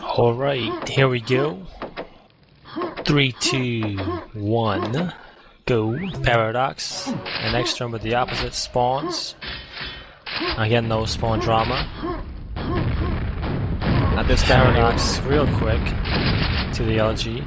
Alright, here we go. 3, 2, 1, go. Paradoks and Xterm with the opposite spawns. Again, no spawn drama. Not this Paradoks real quick to the LG.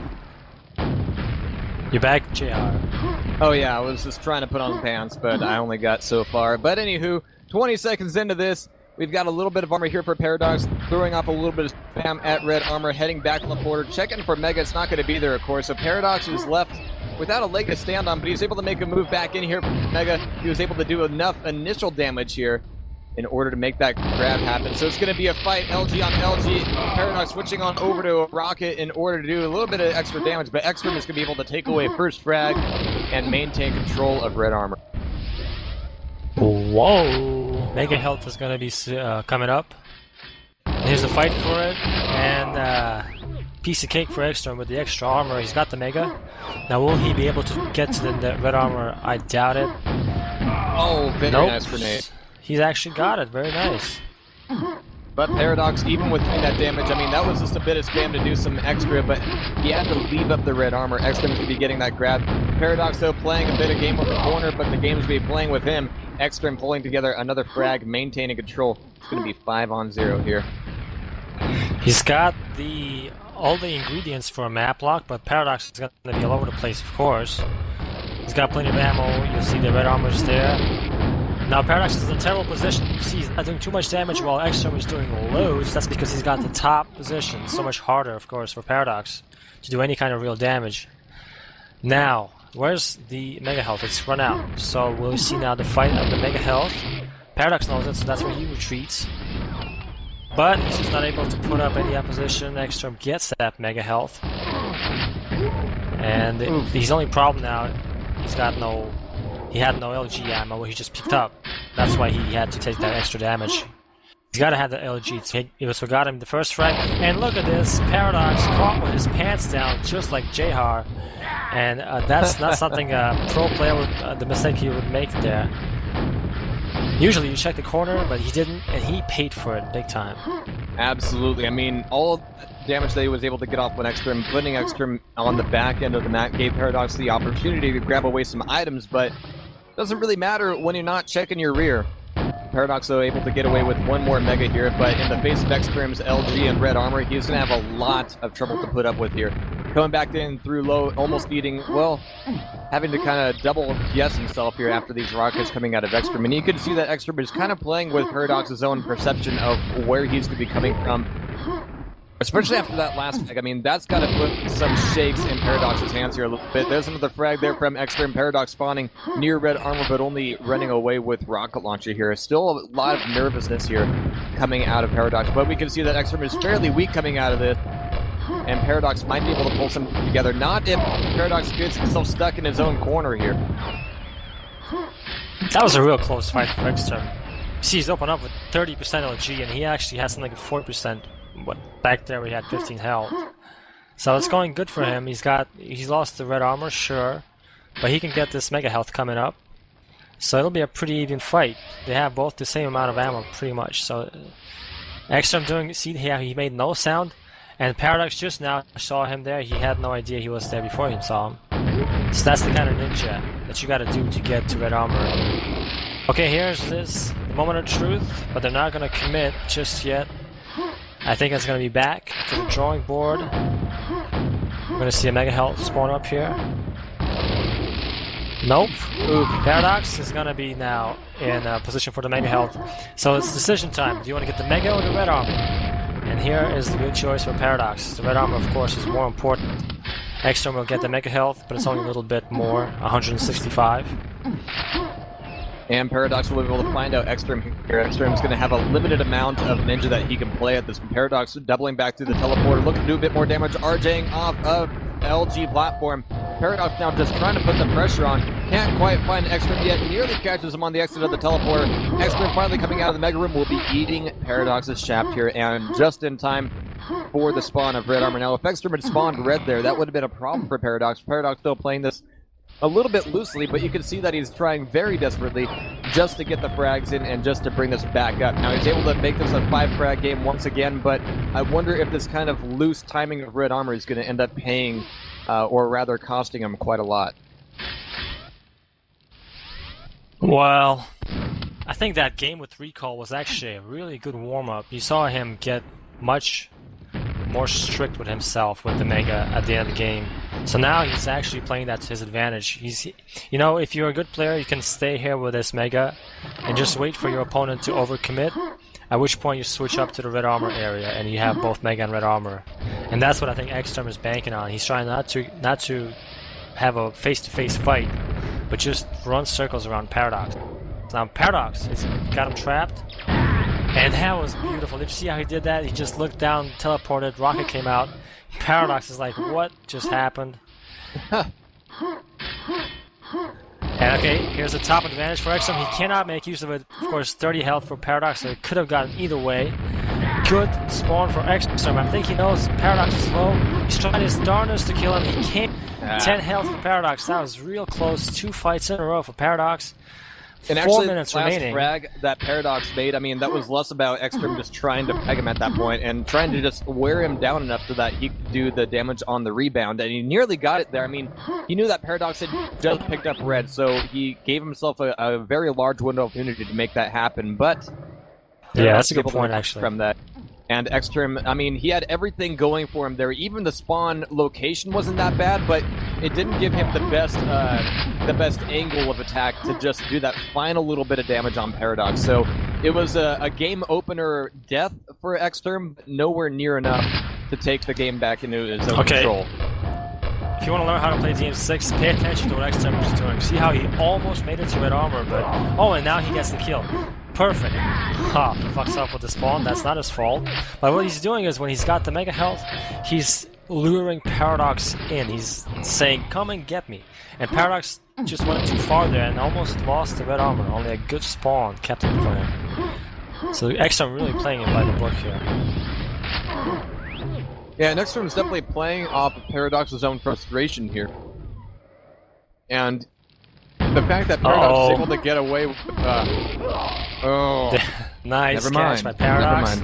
You're back, Jehar. Oh yeah, I was just trying to put on pants, but I only got so far. But anywho, 20 seconds into this, we've got a little bit of armor here for Paradoks, throwing off a little bit of spam at red armor, heading back on the border, checking for Mega. It's not going to be there, of course, so Paradoks is left without a leg to stand on, but he's able to make a move back in here for Mega. He was able to do enough initial damage here in order to make that grab happen. So it's going to be a fight, LG on LG. Paradoks switching on over to a Rocket in order to do a little bit of extra damage, but Xterm is going to be able to take away first frag and maintain control of red armor. Whoa! Mega health is going to be coming up. Here's a fight for it, and piece of cake for Xterm with the extra armor. He's got the Mega. Now will he be able to get to the red armor? I doubt it. Oh, very nice grenade. He's actually got it. Very nice. But Paradoks, even with doing that damage, I mean, that was just a bit of spam to do some extra, but he had to leave up the red armor. Xterm is going to be getting that grab. Paradoks, though, playing a bit of game with the corner, but the game's going to be playing with him. Xterm pulling together another frag, maintaining control. It's going to be 5-on-0 here. He's got all the ingredients for a map lock, but Paradoks is going to be all over the place, of course. He's got plenty of ammo. You'll see the red armor's there. Now Paradoks is in a terrible position. You see he's not doing too much damage while Xterm is doing loads. That's because he's got the top position. So much harder, of course, for Paradoks to do any kind of real damage. Now, where's the Mega Health? It's run out. So we'll see now the fight of the Mega Health. Paradoks knows it, so that's where he retreats. But he's just not able to put up any opposition. Xterm gets that Mega Health. And his only problem now, he had no LG ammo, he just picked up. That's why he had to take that extra damage. He's gotta have the LG. He was forgotten the first frag. And look at this, Paradoks caught with his pants down, just like Jehar. And that's not something a pro player would, the mistake he would make there. Usually you check the corner, but he didn't, and he paid for it big time. Absolutely. I mean, all of the damage that he was able to get off when Xterm, putting Xterm on the back end of the map gave Paradoks the opportunity to grab away some items, but it doesn't really matter when you're not checking your rear. Paradoks, though, able to get away with one more Mega here, but in the face of Xterm's LG and red armor, he's going to have a lot of trouble to put up with here. Coming back in through low, almost needing, well, having to kind of double guess himself here after these rockets coming out of Xterm. And you can see that Xterm is kind of playing with Paradoks' own perception of where he's going to be coming from. Especially after that last frag. I mean, that's got to put some shakes in Paradoks' hands here a little bit. There's another frag there from Xterm. Paradoks spawning near red armor, but only running away with rocket launcher here. Still a lot of nervousness here coming out of Paradoks. But we can see that Xterm is fairly weak coming out of this. And Paradoks might be able to pull something together. Not if Paradoks gets himself stuck in his own corner here. That was a real close fight for Xterm. See, he's opened up with 30% LG, and he actually has something like 4%. But back there we had 15 health. So it's going good for him. He's lost the red armor, sure. But he can get this Mega Health coming up. So it'll be a pretty even fight. They have both the same amount of ammo, pretty much. So Xterm see here, he made no sound. And Paradoks just now saw him there. He had no idea he was there before he saw him. So that's the kind of ninja that you gotta do to get to red armor. Okay, here's the moment of truth, but they're not gonna commit just yet. I think it's gonna be back to the drawing board. We're gonna see a Mega Health spawn up here. Nope. Ooh, Paradoks is gonna be now in position for the Mega Health. So it's decision time. Do you want to get the Mega or the red armor? And here is the good choice for Paradoks. The red armor, of course, is more important. Xterm will get the Mega Health, but it's only a little bit more, 165. And Paradoks will be able to find out Xterm here. Xterm is going to have a limited amount of ninja that he can play at this point. Paradoks doubling back through the teleporter, looking to do a bit more damage, RJing off of LG platform. Paradoks now just trying to put the pressure on. Can't quite find Xterm yet. Nearly catches him on the exit of the teleporter. Xterm finally coming out of the Mega Room will be eating Paradoks' shaft here, and just in time for the spawn of red armor. Now, if Xterm had spawned red there, that would have been a problem for Paradoks. Paradoks still playing this a little bit loosely, but you can see that he's trying very desperately just to get the frags in and just to bring this back up. Now he's able to make this a 5-frag game once again, but I wonder if this kind of loose timing of red armor is going to end up paying, or rather costing him quite a lot. Well, I think that game with Recall was actually a really good warm-up. You saw him get much more strict with himself with the Mega at the end of the game. So now he's actually playing that to his advantage. You know, if you're a good player, you can stay here with this Mega and just wait for your opponent to overcommit, at which point you switch up to the red armor area and you have both Mega and red armor. And that's what I think Xterm is banking on. He's trying not to have a face-to-face fight, but just run circles around Paradoks. Now Paradoks has got him trapped, and that was beautiful. Did you see how he did that? He just looked down, teleported, rocket came out. Paradoks is like, what just happened? And okay, here's the top advantage for Xterm. He cannot make use of it. Of course, 30 health for Paradoks, so it could have gotten either way. Good spawn for Xterm. I think he knows Paradoks is low. He's trying his darnest to kill him. He can't. 10 health for Paradoks. That was real close. 2 fights in a row for Paradoks. And 4 actually, minutes the last remaining. frag that Paradoks made, I mean, that was less about Xterm just trying to peg him at that point and trying to just wear him down enough so that he could do the damage on the rebound. And he nearly got it there. I mean, he knew that Paradoks had just picked up red, so he gave himself a very large window of opportunity to make that happen. But yeah, that's a good point, actually. From that. And Xterm, I mean, he had everything going for him there. Even the spawn location wasn't that bad, but it didn't give him the best angle of attack to just do that final little bit of damage on Paradoks. So it was a game opener death for Xterm, but nowhere near enough to take the game back into his own control. If you want to learn how to play Game 6, pay attention to what Xterm is doing. See how he almost made it to red armor, but oh, and now he gets the kill. Perfect. Ha, he fucks up with the spawn. That's not his fault. But what he's doing is when he's got the mega health, he's luring Paradoks in. He's saying, come and get me. And Paradoks just went too far there and almost lost the red armor. Only a good spawn kept it for him. So Xterm really playing it by the book here. Yeah, Xterm is definitely playing off of Paradoks' own frustration here. And the fact that Paradoks is able to get away with nice catch by Paradoks.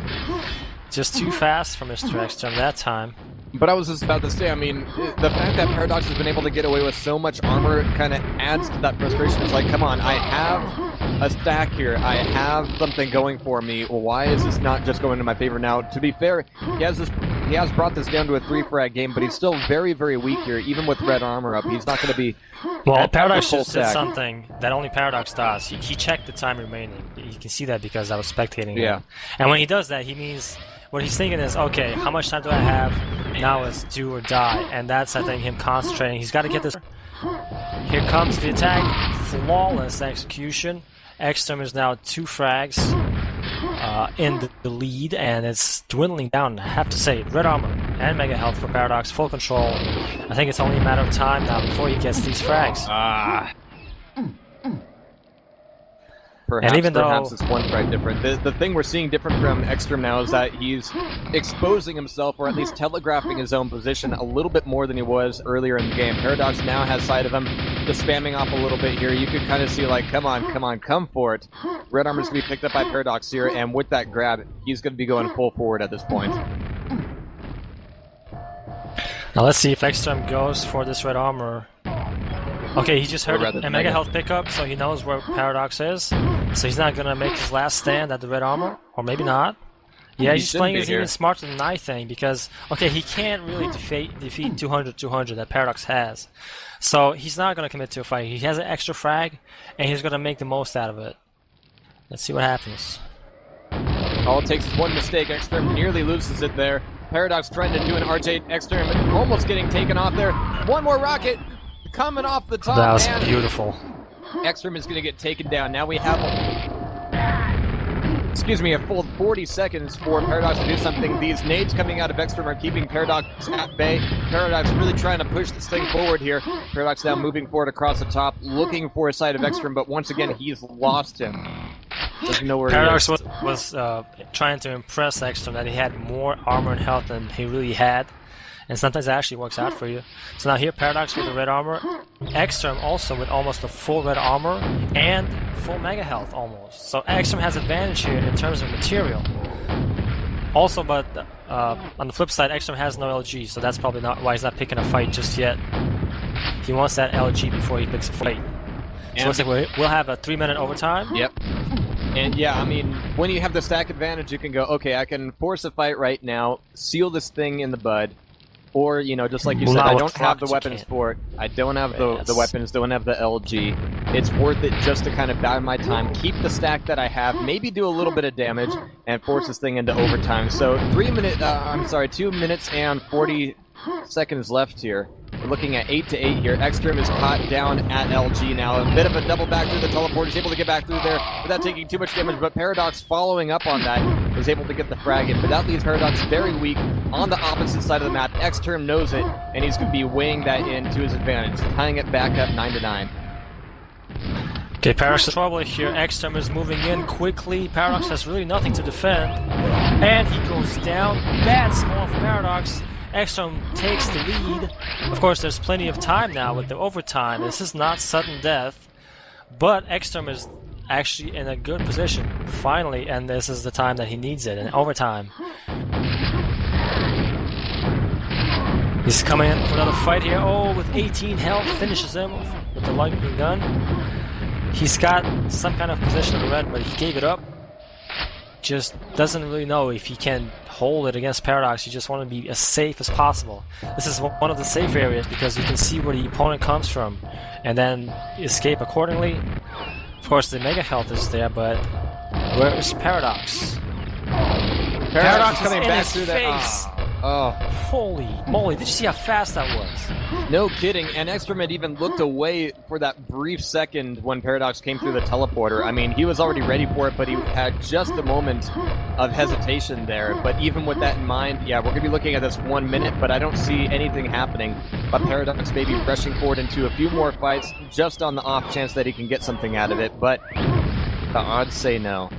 Just too fast for Mr. Xterm that time. But I was just about to say, I mean, the fact that Paradoks has been able to get away with so much armor kind of adds to that frustration. It's like, come on, I have a stack here. I have something going for me. Why is this not just going in my favor now? To be fair, he has brought this down to a 3-frag game, but he's still very, very weak here, even with red armor up. He's not going to be... Well, Paradoks just did something that only Paradoks does. He checked the time remaining. You can see that because I was spectating him. And when he does that, he means... What he's thinking is, okay, how much time do I have? Now it's do or die. And that's, I think, him concentrating. He's got to get this... Here comes the attack. Flawless execution. Xterm is now 2 frags in the lead, and it's dwindling down, I have to say. Red armor and mega health for Paradoks, full control. I think it's only a matter of time now before he gets these frags. Perhaps it's 1 frag different. The thing we're seeing different from Xterm now is that he's exposing himself, or at least telegraphing his own position a little bit more than he was earlier in the game. Paradoks now has sight of him, just spamming off a little bit here. You could kind of see, like, come for it. Red armor's going to be picked up by Paradoks here, and with that grab, he's going to be going full forward at this point. Now let's see if Xterm goes for this red armor. Okay, he just heard a mega health pickup, so he knows where Paradoks is. So he's not gonna make his last stand at the red armor, or maybe not. Yeah, he's playing his even smarter than I think, because okay, he can't really defeat 200-200 that Paradoks has. So he's not gonna commit to a fight. He has an extra frag, and he's gonna make the most out of it. Let's see what happens. All it takes is one mistake. Xterm nearly loses it there. Paradoks trying to do an RJ. Xterm almost getting taken off there. One more rocket coming off the top. That was beautiful. Xterm is going to get taken down. Now we have a full 40 seconds for Paradoks to do something. These nades coming out of Xterm are keeping Paradoks at bay. Paradoks really trying to push this thing forward here. Paradoks now moving forward across the top, looking for a sight of Xterm, but once again, he's lost him. Doesn't know where Paradoks was trying to impress Xterm that he had more armor and health than he really had. And sometimes it actually works out for you. So now here, Paradoks with the red armor, Xterm also with almost a full red armor and full mega health almost. So Xterm has advantage here in terms of material. Also, but on the flip side, Xterm has no LG, so that's probably not why he's not picking a fight just yet. He wants that LG before he picks a fight. So it looks like we'll have a 3-minute overtime. Yep. And yeah, I mean, when you have the stack advantage, you can go, okay, I can force a fight right now, seal this thing in the bud, or, you know, just like you said, I don't have the weapons for it. I don't have the weapons, don't have the LG. It's worth it just to kind of buy my time, keep the stack that I have, maybe do a little bit of damage, and force this thing into overtime. So 2 minutes and 40 seconds left here. We're looking at 8-8 here. Xterm is caught down at LG now. A bit of a double back through the teleport. He's able to get back through there without taking too much damage, but Paradoks following up on that is able to get the frag in. But that leaves Paradoks very weak on the opposite side of the map. Xterm knows it, and he's going to be weighing that in to his advantage, tying it back up 9-9. Okay, Paradoks is trouble here. Xterm is moving in quickly. Paradoks has really nothing to defend. And he goes down. Bad spawn for Paradoks. Xterm takes the lead. Of course, there's plenty of time now with the overtime. This is not sudden death, but Xterm is actually in a good position, finally, and this is the time that he needs it, in overtime. He's coming in for another fight here. Oh, with 18 health, finishes him with the lightning gun. He's got some kind of position in the red, but he gave it up. Just doesn't really know if he can hold it against Paradoks. You just want to be as safe as possible. This is one of the safe areas because you can see where the opponent comes from and then escape accordingly. Of course, the mega health is there, but where is Paradoks? Paradoks is coming in back his through face. Oh. Holy moly, did you see how fast that was? No kidding, and Xterm had even looked away for that brief second when Paradoks came through the teleporter. I mean, he was already ready for it, but he had just a moment of hesitation there. But even with that in mind, yeah, we're going to be looking at this 1 minute, but I don't see anything happening. But Paradoks may be rushing forward into a few more fights just on the off chance that he can get something out of it, but the odds say no.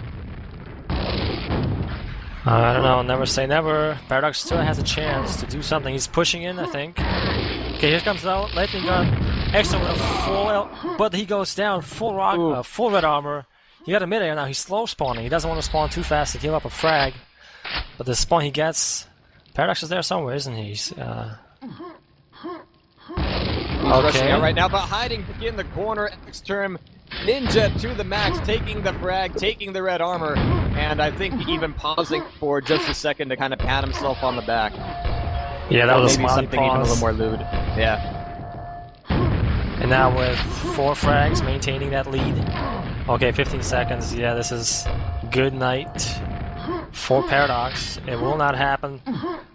I don't know, never say never. Paradoks still has a chance to do something. He's pushing in, I think. Okay, here comes the lightning gun. Xterm with a full, but he goes down, full red armor. He got a mid-air now, he's slow spawning. He doesn't want to spawn too fast to give up a frag. But the spawn he gets, Paradoks is there somewhere, isn't he? He's rushing out right now, but hiding in the corner. Xterm ninja to the max, taking the frag, taking the red armor, and I think even pausing for just a second to kind of pat himself on the back. Yeah, that was maybe a something pause. even a little more lewd. Yeah. And now with 4 frags, maintaining that lead. Okay, 15 seconds. Yeah, this is good night for Paradoks. It will not happen.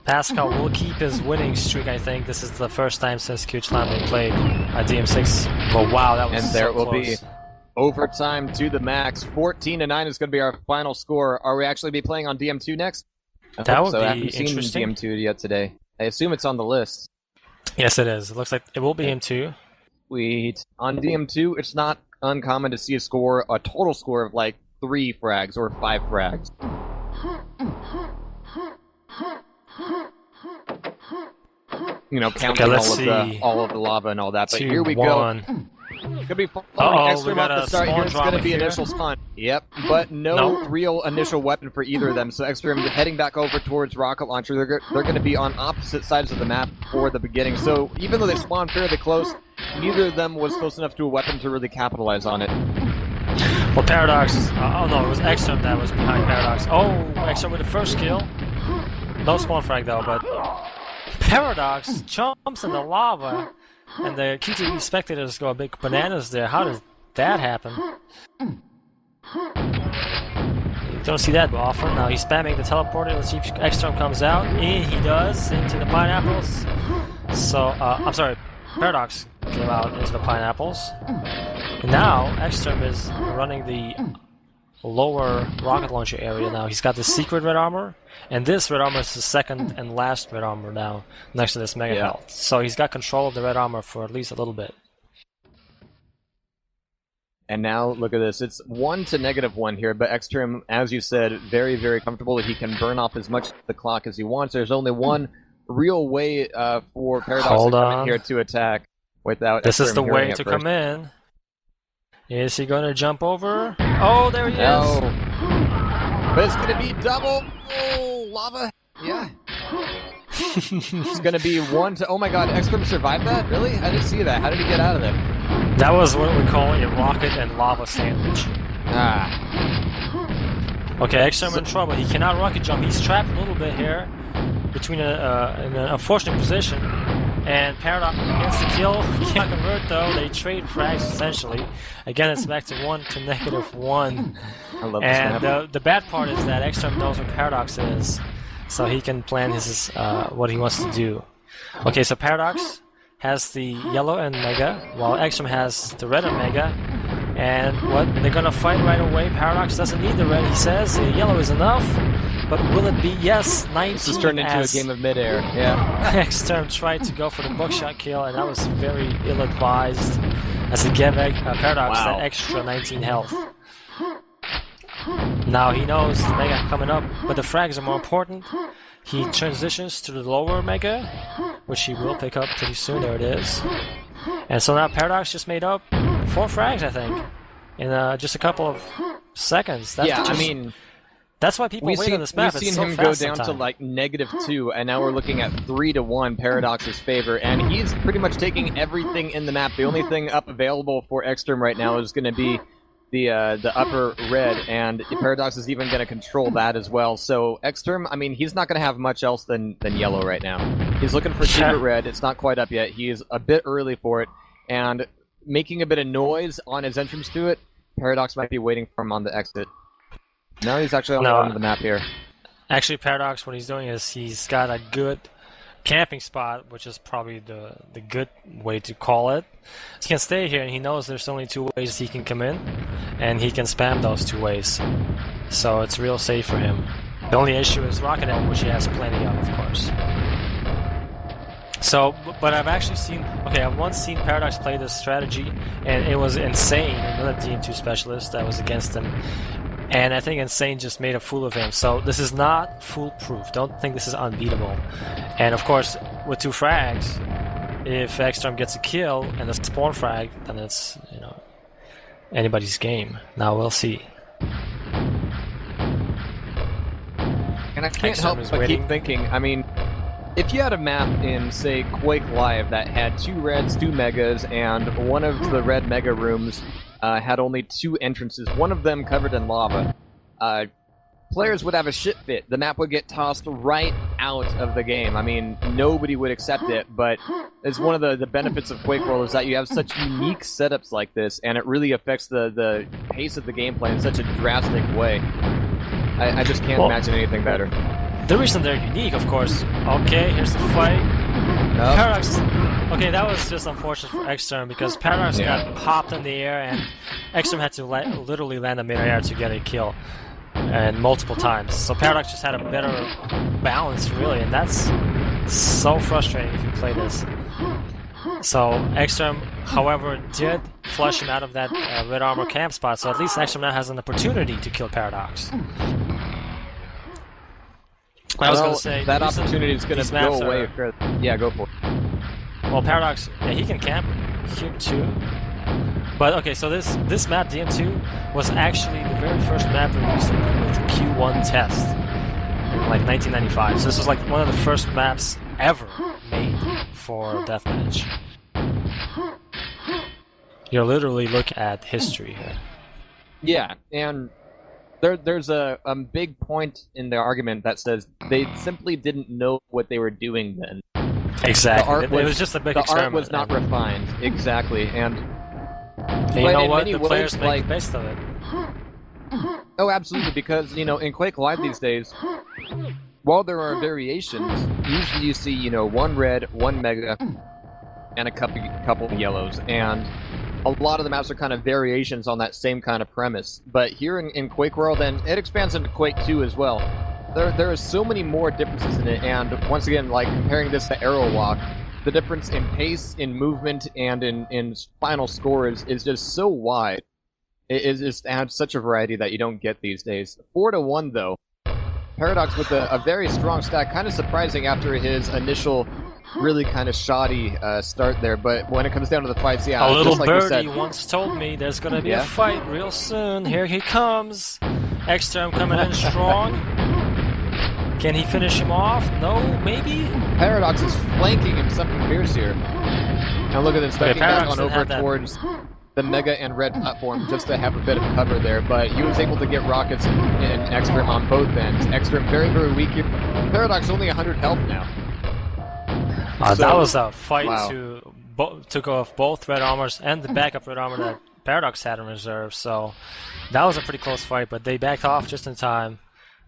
Pascal will keep his winning streak, I think. This is the first time since QHLAN they played at DM6. But wow, that was and there so will close. be overtime to the max. 14-9 is going to be our final score. Are we actually be playing on DM2 next? That would so. be I haven't seen interesting. DM2 yet today. I assume it's on the list. Yes, it is. It looks like it will be DM2. Sweet. On DM2, it's not uncommon to see a total score of like 3 frags or 5 frags. You know, counting all of the lava and all that. But here we go. Could be Xterm off the start here. It's going to be initial spawn. Yep, but no real initial weapon for either of them. So Xterm heading back over towards rocket launcher. They're going to be on opposite sides of the map for the beginning. So even though they spawned fairly close, neither of them was close enough to a weapon to really capitalize on it. Well, Paradoks. Oh no, it was Xterm that was behind Paradoks. Oh, Xterm with the first kill. No spawn frag though, but Paradoks jumps in the lava. And the QWiki spectators go a big bananas there. How does that happen? You don't see that often. Now he's spamming the teleporter. Let's see if Xterm comes out. And he does, into the pineapples. So, I'm sorry, Paradoks came out into the pineapples. And now Xterm is running the lower rocket launcher area now. He's got the secret red armor, and this red armor is the second and last red armor now, next to this mega health. So he's got control of the red armor for at least a little bit. And now, look at this. It's 1 to -1 here, but Xterm, as you said, very, very comfortable. He can burn off as much of the clock as he wants. There's only one real way for Paradoks to come in here to attack. without. This is Xterm the hearing way it to first. come in. Is he gonna jump over? Oh, there he is! No. But it's gonna be double. Oh, lava. Yeah. It's gonna be 1 to. Oh my God! Xterm survived that? Really? I didn't see that. How did he get out of there? That was what we call a rocket and lava sandwich. Ah. Okay, Xterm in trouble. He cannot rocket jump. He's trapped a little bit here between in an unfortunate position. And Paradox gets the kill. He can't convert though. They trade frags essentially. Again, it's back to 1 to -1. I love this And map. the bad part is that Xterm knows where Paradox is, so he can plan his what he wants to do. Okay, so Paradox has the yellow and mega, while Xterm has the red and mega. And what they're gonna fight right away. Paradox doesn't need the red, he says. The yellow is enough. But will it be? Yes, 19. This has turned into a game of midair. Yeah. Xterm tried to go for the bookshot kill, and that was very ill-advised as to give Paradox Wow. that extra 19 health. Now he knows the mega coming up, but the frags are more important. He transitions to the lower mega, which he will pick up pretty soon. There it is. And so now Paradox just made up 4 frags, I think, in just a couple of seconds. That's Yeah, just, I mean, that's why people wait on this map. we've It's seen so him go fast down to sometimes. like -2, and now we're looking at 3 to 1 Paradox's favor, and he's pretty much taking everything in the map. The only thing up available for Xterm right now is going to be the upper red, and Paradox is even going to control that as well. So Xterm, I mean, he's not going to have much else than yellow right now. He's looking for secret red. It's not quite up yet. He is a bit early for it, and making a bit of noise on his entrance to it. Paradox might be waiting for him on the exit. Now he's actually on the end of the map here. Actually, Paradox, what he's doing is he's got a good camping spot, which is probably the good way to call it. He can stay here, and he knows there's only 2 ways he can come in, and he can spam those 2 ways. So it's real safe for him. The only issue is rocket ammo, which he has plenty of course. So, but I've actually seen, I've once seen Paradox play this strategy, and it was Insane, another DM2 specialist that was against him. And I think Insane just made a fool of him. So this is not foolproof. Don't think this is unbeatable. And of course, with 2 frags, if Xterm gets a kill and a spawn frag, then it's, anybody's game. Now we'll see. And I can't Xterm help is but waiting. keep thinking, I mean, if you had a map in, say, Quake Live that had 2 reds, 2 megas, and one of the red mega rooms had only 2 entrances, one of them covered in lava, players would have a shit fit. The map would get tossed right out of the game. I mean, nobody would accept it, but it's one of the benefits of Quake World is that you have such unique setups like this, and it really affects the pace of the gameplay in such a drastic way. I just can't imagine anything better. The reason they're unique, of course. Okay, here's the fight. Nope. Paradox. Okay, that was just unfortunate for Xterm because Paradox got popped in the air and Xterm had to literally land in mid-air to get a kill, and multiple times. So Paradox just had a better balance, really, and that's so frustrating if you play this. So Xterm, however, did flush him out of that red armor camp spot, so at least Xterm now has an opportunity to kill Paradox. I was going to say that opportunity is going to go away. Yeah, go for it. Well, Paradox, he can camp here too. But okay, so this map DM2 was actually the very first map released with Q1 test in like 1995. So this was like one of the first maps ever made for deathmatch. You're literally looking at history here. Yeah, and there's a big point in the argument that says they simply didn't know what they were doing then. Exactly. It was just a big experiment. The art was not refined. Exactly, and you know what? The ways, players make the best of it. Oh, absolutely, because, in Quake Live these days, while there are variations, usually you see, 1 red, 1 mega, and a couple yellows, and a lot of the maps are kind of variations on that same kind of premise. But here in Quake World, and it expands into Quake 2 as well, there are so many more differences in it, and once again, like comparing this to Arrow Walk, the difference in pace, in movement, and in final score is just so wide. It just adds such a variety that you don't get these days. 4 to 1 though. Paradox with a very strong stack, kind of surprising after his initial really kind of shoddy start there. But when it comes down to the fights, yeah, a little just like you birdie said, once told me there's gonna be a fight real soon. Here he comes. Xterm coming in strong. Can he finish him off? No, maybe? Paradoks is flanking him something fierce here. Now look at this, ducking back on over towards the Mega and Red platform just to have a bit of cover there, but he was able to get rockets and Xterm on both ends. Xterm very, very weak here. Paradoks only 100 health now. That was a fight to took off both red armors and the backup red armor that Paradoks had in reserve, so that was a pretty close fight, but they backed off just in time.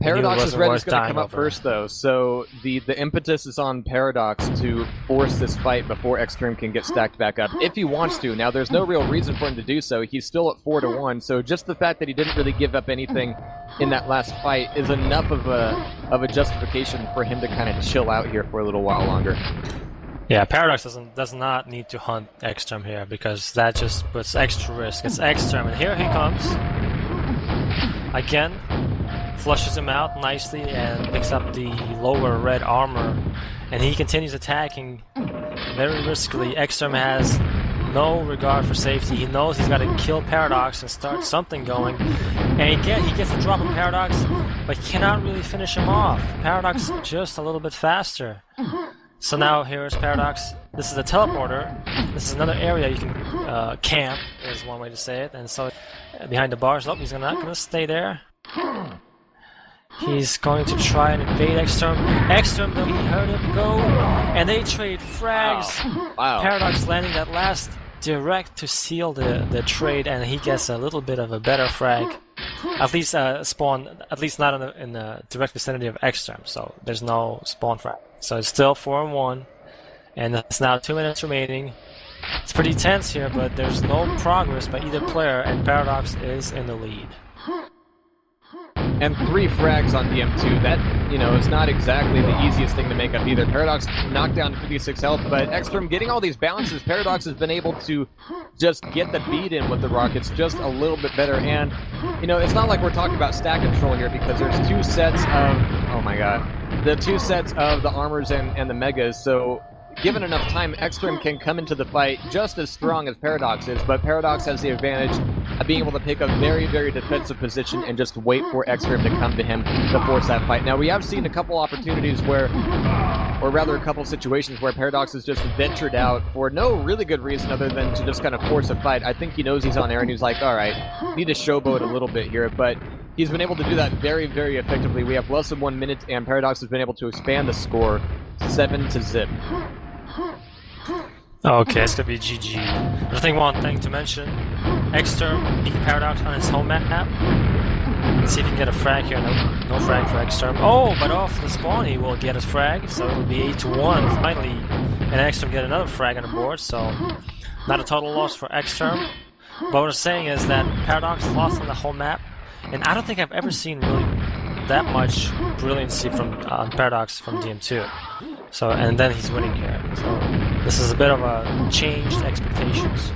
Paradoks' red is going to come up first, though, so the impetus is on Paradoks to force this fight before Xterm can get stacked back up, if he wants to. Now, there's no real reason for him to do so. He's still at 4-1, so just the fact that he didn't really give up anything in that last fight is enough of a justification for him to kind of chill out here for a little while longer. Yeah, Paradoks does not need to hunt Xterm here, because that just puts extra risk. It's Xterm, and here he comes. Again. Flushes him out nicely and picks up the lower red armor, and he continues attacking very riskily. Xterm has no regard for safety. He knows he's got to kill Paradoks and start something going, and he gets the drop on Paradoks, but cannot really finish him off. Paradoks just a little bit faster. So now here is Paradoks. This is a teleporter. This is another area you can camp, is one way to say it. And so behind the bars, he's not going to stay there. He's going to try and invade Xterm. Xterm, though, he heard him go, and they trade frags. Wow. Paradoks landing that last direct to seal the trade, and he gets a little bit of a better frag. At least spawn, at least not in the direct vicinity of Xterm, so there's no spawn frag. So it's still 4-1, and it's now 2 minutes remaining. It's pretty tense here, but there's no progress by either player, and Paradoks is in the lead. And 3 frags on DM2, that, is not exactly the easiest thing to make up either. Paradoks knocked down 56 health, but Xterm getting all these balances, Paradoks has been able to just get the beat in with the rockets just a little bit better. And, it's not like we're talking about stack control here, because there's 2 sets of, oh my god, the 2 sets of the armors and the megas, so given enough time, Xterm can come into the fight just as strong as Paradoks is, but Paradoks has the advantage of being able to pick a very, very defensive position and just wait for Xterm to come to him to force that fight. Now, we have seen a couple opportunities where, or rather a couple situations where Paradoks has just ventured out for no really good reason other than to just kind of force a fight. I think he knows he's on air and he's like, alright, need to showboat a little bit here, but he's been able to do that very, very effectively. We have less than 1 minute, and Paradoks has been able to expand the score 7-0. Okay, it's gonna be GG. I think one thing to mention, Xterm beat Paradoks on his home map. Let's see if he can get a frag here. No frag for Xterm. Oh, but off the spawn he will get his frag, so it will be 8-1 finally. And Xterm get another frag on the board, so not a total loss for Xterm. But what I'm saying is that Paradoks lost on the home map, and I don't think I've ever seen really that much brilliancy from Paradoks from DM2. So, and then he's winning here. So this is a bit of a changed expectations.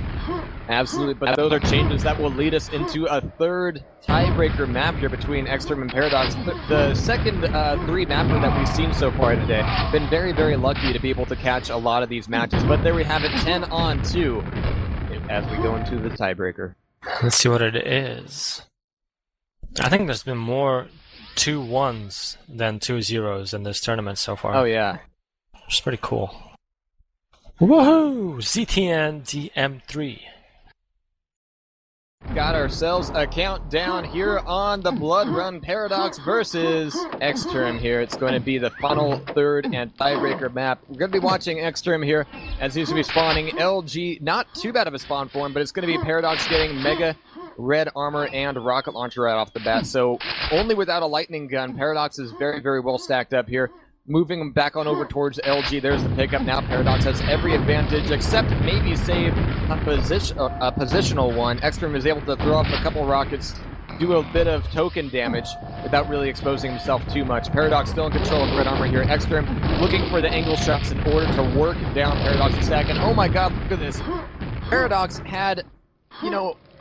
Absolutely, but those are changes that will lead us into a third tiebreaker map here between Xterm and Paradoks. The second 3 mapper that we've seen so far today. Been very, very lucky to be able to catch a lot of these matches, but there we have it, 10-2 as we go into the tiebreaker. Let's see what it is. I think there's been more 2-1s than 2-0s in this tournament so far. Oh yeah. Which is pretty cool. Woohoo! ZTN DM3. Got ourselves a countdown here on the Blood Run. Paradoks versus Xterm here. It's going to be the final third and tiebreaker map. We're going to be watching Xterm here as he's going to be spawning LG. Not too bad of a spawn for him, but it's going to be Paradoks getting Mega, Red Armor, and Rocket Launcher right off the bat. So only without a Lightning Gun. Paradoks is very, very well stacked up here. Moving him back on over towards LG. There's the pickup. Now Paradoks has every advantage except maybe save a positional one. Xterm is able to throw off a couple rockets, do a bit of token damage without really exposing himself too much. Paradoks still in control of Red Armor here. Xterm looking for the angle shots in order to work down Paradoks' stack. And oh my god, look at this. Paradoks had,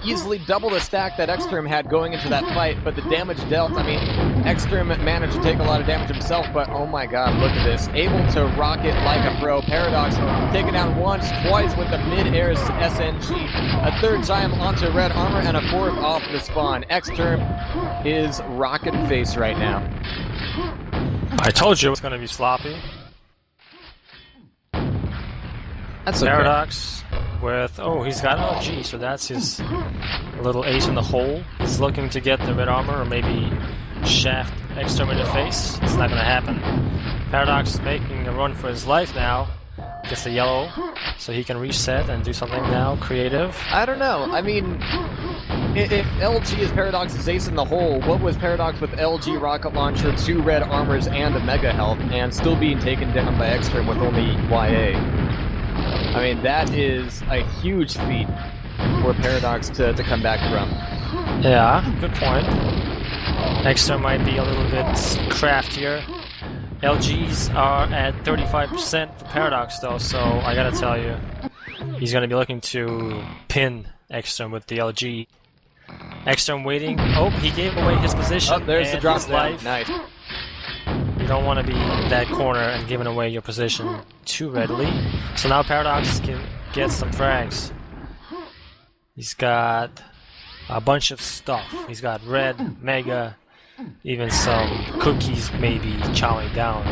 easily double the stack that Xterm had going into that fight, but the damage dealt, I mean, Xterm managed to take a lot of damage himself, but oh my god, look at this. Able to rocket like a pro. Paradoks taken down once, twice with the mid-air SNG. A third time onto red armor, and a fourth off the spawn. Xterm is rocking face right now. I told you it was going to be sloppy. That's okay. Paradoks with... Oh, he's got LG, so that's his little ace in the hole. He's looking to get the red armor, or maybe shaft Xterm in the face. It's not going to happen. Paradoks making a run for his life now. Gets the yellow, so he can reset and do something now creative. I don't know. I mean, if LG is Paradoks' ace in the hole, what was Paradoks with LG rocket launcher, 2 red armors, and a mega health, and still being taken down by Xterm with only YA? I mean, that is a huge feat for Paradoks to come back from. Yeah, good point. Xterm might be a little bit craftier. LGs are at 35% for Paradoks though, so I gotta tell you, he's gonna be looking to pin Xterm with the LG. Xterm waiting. Oh, he gave away his position. Oh, there's and the drop his life. Nice. You don't want to be in that corner and giving away your position too readily. So now Paradoks can get some frags. He's got a bunch of stuff. He's got red, mega, even some cookies maybe chowing down.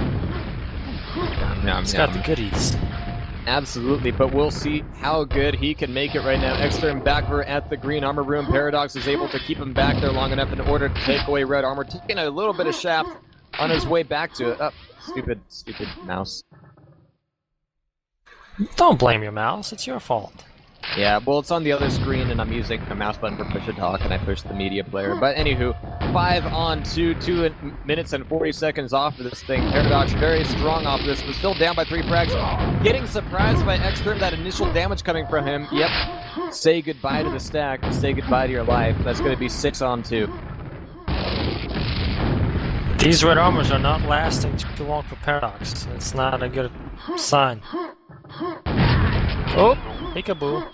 He's got the goodies. Absolutely, but we'll see how good he can make it right now. Xterm back at the green armor room. Paradoks is able to keep him back there long enough in order to take away red armor, taking a little bit of shaft on his way back to it. Oh, stupid mouse. Don't blame your mouse, it's your fault. Yeah, well, it's on the other screen, and I'm using a mouse button for push to talk, and I push the media player. But anywho, 5-on-2, 2 minutes and 40 seconds off of this thing. Paradoks very strong off of this, but still down by 3 frags. Getting surprised by Xterm, that initial damage coming from him. Yep, say goodbye to the stack, say goodbye to your life. That's going to be 6-on-2. These red armors are not lasting too long for Paradoks. It's not a good sign. Oh, peekaboo.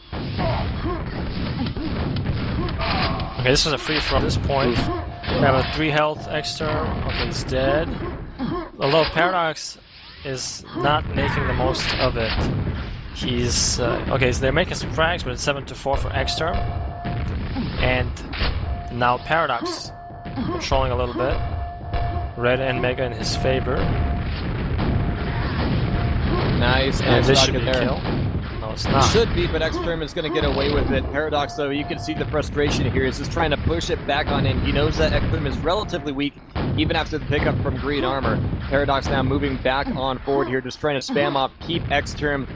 Okay, this was a free throw at this point. We have a 3 health Xterm. Okay, he's dead. Although Paradoks is not making the most of it. He's okay, so they're making some frags, but it's 7-4 for Xterm. And now Paradoks controlling a little bit. Red and mega in his favor. Nice, and this should be a kill. No, it's not. Should be, but Xterm is going to get away with it. Paradoks, though, you can see the frustration here. He's just trying to push it back on in. He knows that Xterm is relatively weak, even after the pickup from green armor. Paradoks now moving back on forward here, just trying to spam off, keep Xterm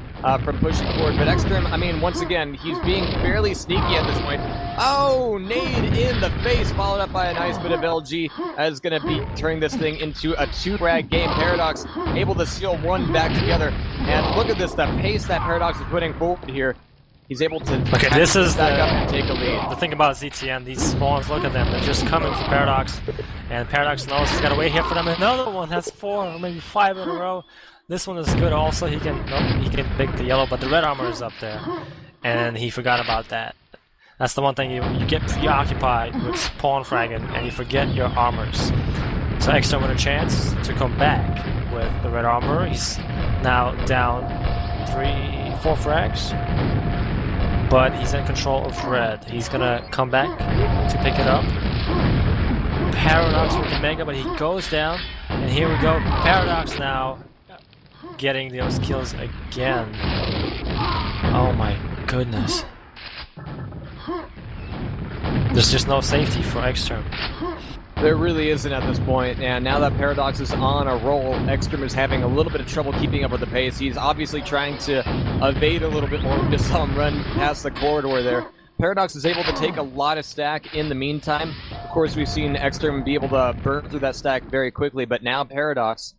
from pushing forward. But Xterm, I mean, once again, he's being fairly sneaky at this point. Oh, nade in the face, followed up by a nice bit of LG. That is going to be turning this thing into a 2-frag game. Paradoks able to seal 1 back together. And look at this, the pace that Paradoks is putting forward here. He's able to this is back up and take a lead. The thing about ZTN, these spawns, look at them, they're just coming for Paradoks. And Paradoks knows he's got to wait here for them. Another one, that's 4 or maybe 5 in a row. This one is good also. He can pick the yellow, but the red armor is up there. And he forgot about that. That's the one thing you get preoccupied with spawn fragging and you forget your armors. So Xterm with a chance to come back with the red armor. He's now down 4 frags, but he's in control of red. He's gonna come back to pick it up. Paradoks with the mega, but he goes down, and here we go. Paradoks now getting those kills again. Oh my goodness. There's just no safety for Xterm. There really isn't at this point, and now that Paradoks is on a roll, Xterm is having a little bit of trouble keeping up with the pace. He's obviously trying to evade a little bit more. We just saw him run past the corridor there. Paradoks is able to take a lot of stack in the meantime. Of course, we've seen Xterm be able to burn through that stack very quickly, but now Paradoks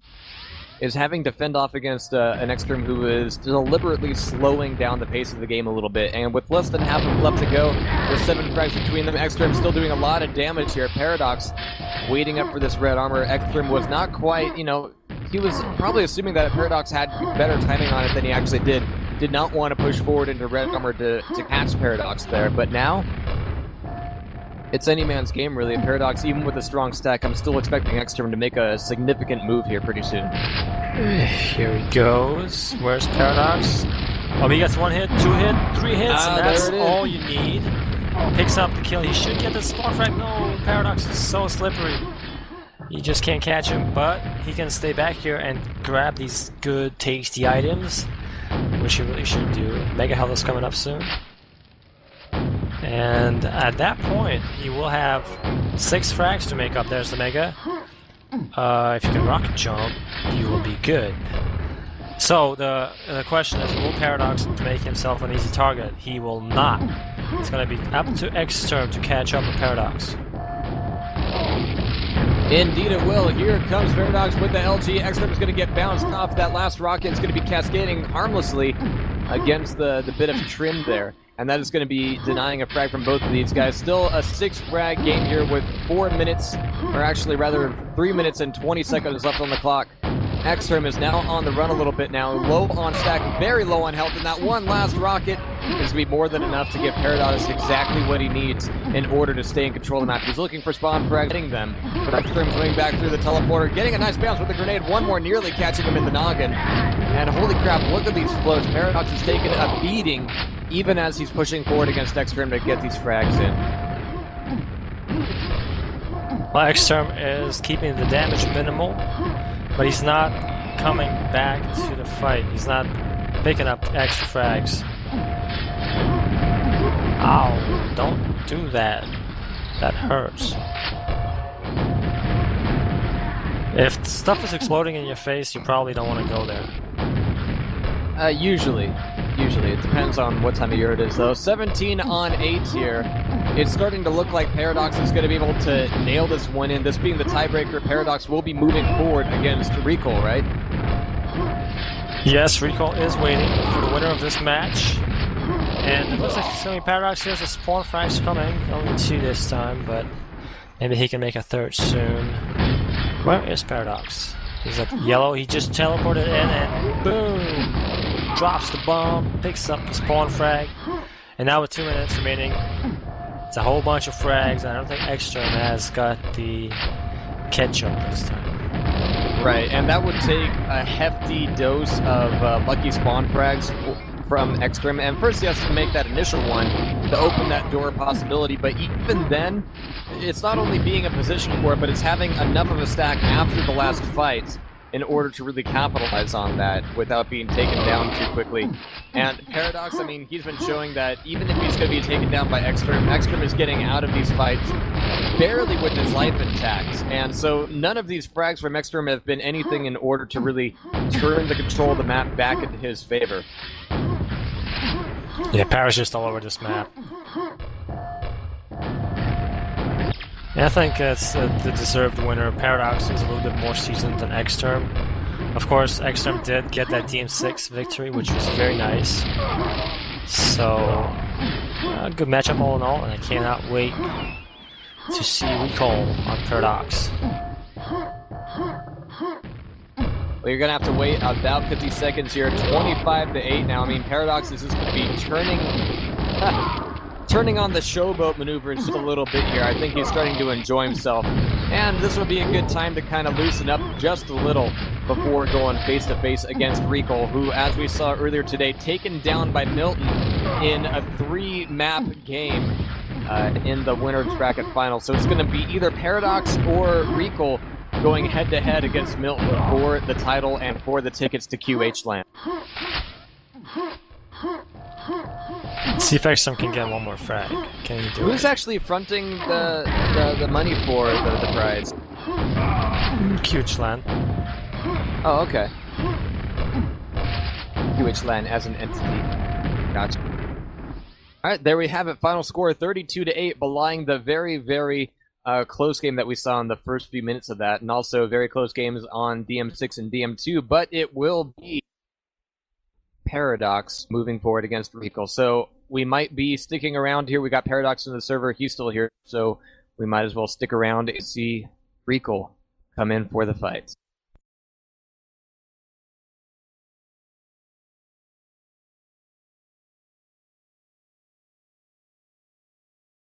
is having to fend off against an Xterm who is deliberately slowing down the pace of the game a little bit. And with less than half left to go, with 7 frags between them, Xterm still doing a lot of damage here. Paradoks waiting up for this red armor. Xterm was not quite, he was probably assuming that Paradoks had better timing on it than he actually did. Did not want to push forward into red armor to catch Paradoks there. But now, It's any man's game, really. Paradox, even with a strong stack, I'm still expecting Xterm to make a significant move here pretty soon. Here he goes. Where's Paradox? Oh, he gets 1 hit, 2 hit, 3 hits, and that's all you need. Picks up the kill. He should get the spawn frag. No, Paradox is so slippery. You just can't catch him, but he can stay back here and grab these good, tasty items, which he really should do. Mega Health is coming up soon. And at that point, he will have 6 frags to make up. There's the Mega. If you can rocket jump, you will be good. So the question is, will Paradox make himself an easy target? He will not. It's going to be up to Xterm to catch up with Paradox. Indeed it will. Here comes Paradox with the LG. Xterm is going to get bounced off. That last rocket is going to be cascading harmlessly against the bit of trim there. And that is going to be denying a frag from both of these guys. Still a 6 frag game here with 4 minutes, or actually rather 3 minutes and 20 seconds left on the clock. Xterm is now on the run a little bit now, low on stack, very low on health, and that one last rocket is going to be more than enough to give Paradox exactly what he needs in order to stay in control of the map. He's looking for spawn frags, getting them. Xterm coming back through the teleporter, getting a nice bounce with the grenade, one more nearly catching him in the noggin. And holy crap, look at these floats. Paradox is taking a beating even as he's pushing forward against Xterm to get these frags in. Well, Xterm is keeping the damage minimal, but he's not coming back to the fight. He's not picking up extra frags. Ow, don't do that. That hurts. If stuff is exploding in your face, you probably don't want to go there. Usually. It depends on what time of year it is, though. 17 on 8 here. It's starting to look like Paradox is going to be able to nail this one in. This being the tiebreaker, Paradox will be moving forward against Recall, right? Yes, Recall is waiting for the winner of this match. And it looks like it's going to be Paradox. Here's the spawn frags coming. Only 2 this time, but maybe he can make a 3rd soon. Where is Paradox? He's at yellow. He just teleported in and boom! Drops the bomb, picks up the spawn frag, and now with 2 minutes remaining, it's a whole bunch of frags. I don't think Xterm has got the catch-up this time. Right, and that would take a hefty dose of lucky spawn frags from Xterm, and first he has to make that initial one to open that door possibility, but even then, it's not only being in position for it, but it's having enough of a stack after the last fight in order to really capitalize on that without being taken down too quickly. And Paradox, I mean, he's been showing that even if he's going to be taken down by Xterm, Xterm is getting out of these fights barely with his life intact. And so none of these frags from Xterm have been anything in order to really turn the control of the map back into his favor. Yeah, Para's just all over this map. And I think it's the deserved winner. Paradox is a little bit more seasoned than Xterm. Of course, Xterm did get that DM6 victory, which was very nice. So, good matchup all in all, and I cannot wait to see Recall on Paradox. Well, you're going to have to wait about 50 seconds here. 25 to 8 now. I mean, Paradox is just going to be turning on the showboat maneuvers just a little bit here. I think he's starting to enjoy himself. And this would be a good time to kind of loosen up just a little before going face-to-face against Recall, who, as we saw earlier today, taken down by Milton in a 3-map game in the winner's bracket final. So it's going to be either Paradox or Recall going head-to-head against Milton for the title and for the tickets to QHLAN. Let's see if Xterm can get one more frag. Can he do Who's actually fronting the money for the prize? QHLAN. Oh, okay. QHLAN as an entity. Gotcha. Alright, there we have it. Final score 32 to 8, belying the very, very close game that we saw in the first few minutes of that, and also very close games on DM6 and DM2, but it will be Paradox moving forward against Recall. So we might be sticking around here. We got Paradox in the server. He's still here, so we might as well stick around and see Recall come in for the fight.